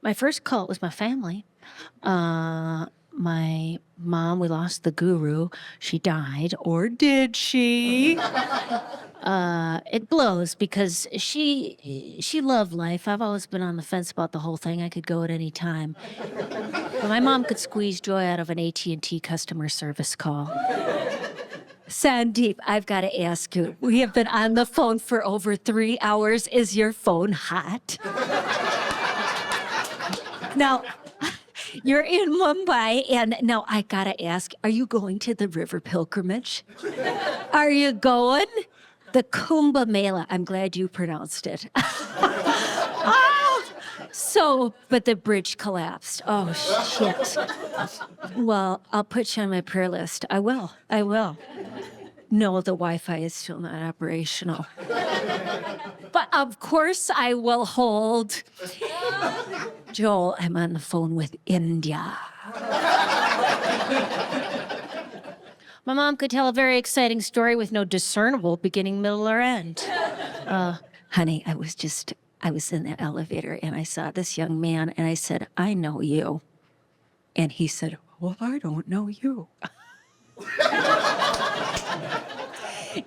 My first cult was my family. My mom, we lost the guru. She died, or did she? It blows because she loved life. I've always been on the fence about the whole thing. I could go at any time. But my mom could squeeze joy out of an AT&T customer service call. Sandeep, I've got to ask you. We have been on the phone for over 3 hours. Is your phone hot? Now, you're in Mumbai, and now I got to ask, are you going to the river pilgrimage? Are you going? The Kumbh Mela. I'm glad you pronounced it. But the bridge collapsed. Oh, shit. Well, I'll put you on my prayer list. I will. No, the Wi-Fi is still not operational. But of course I will hold. Joel, I'm on the phone with India. My mom could tell a very exciting story with no discernible beginning, middle, or end. Honey, I was in the elevator and I saw this young man and I said, I know you. And he said, well, I don't know you.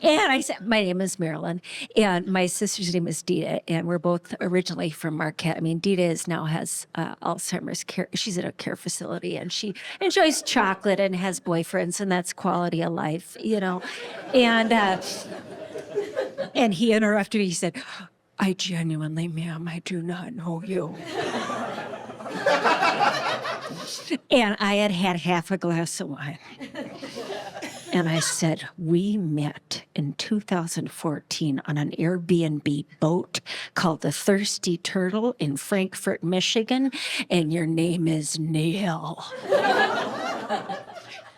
And I said, my name is Marilyn, and my sister's name is Dita, and we're both originally from Marquette. I mean, Dita now has Alzheimer's care. She's at a care facility, and she enjoys chocolate and has boyfriends, and that's quality of life, you know. And he interrupted me. He said, I genuinely, ma'am, I do not know you. And I had half a glass of wine. And I said, we met in 2014 on an Airbnb boat called the Thirsty Turtle in Frankfort, Michigan, and your name is Neil.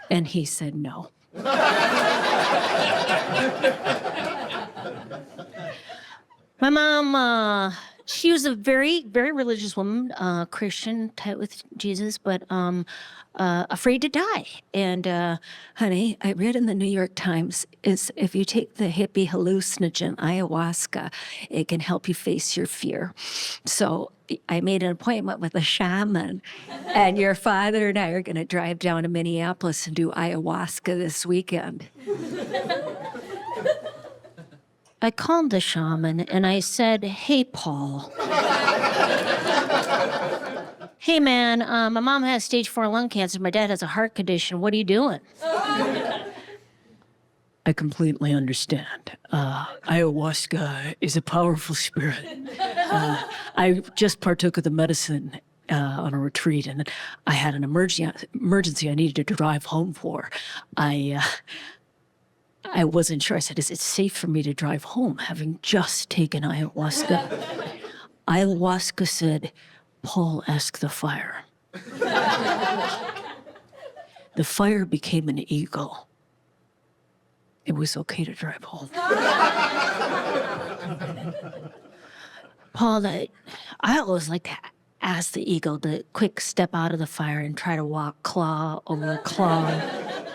And he said, no. My mom, she was a very, very religious woman, Christian, tight with Jesus, but afraid to die. And honey, I read in the New York Times is if you take the hippie hallucinogen ayahuasca, it can help you face your fear. So I made an appointment with a shaman, and your father and I are going to drive down to Minneapolis and do ayahuasca this weekend. I called the shaman and I said, hey, Paul. Hey, man, my mom has stage 4 lung cancer. My dad has a heart condition. What are you doing? I completely understand. Ayahuasca is a powerful spirit. I just partook of the medicine on a retreat, and I had an emergency I needed to drive home for. I wasn't sure. I said, is it safe for me to drive home having just taken ayahuasca? Ayahuasca said, Paul, ask the fire. The fire became an eagle. It was okay to drive home. Paul, I always like to ask the eagle to quick step out of the fire and try to walk claw over claw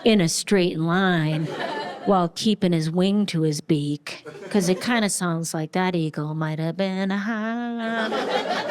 in a straight line while keeping his wing to his beak, because it kind of sounds like that eagle might have been a high.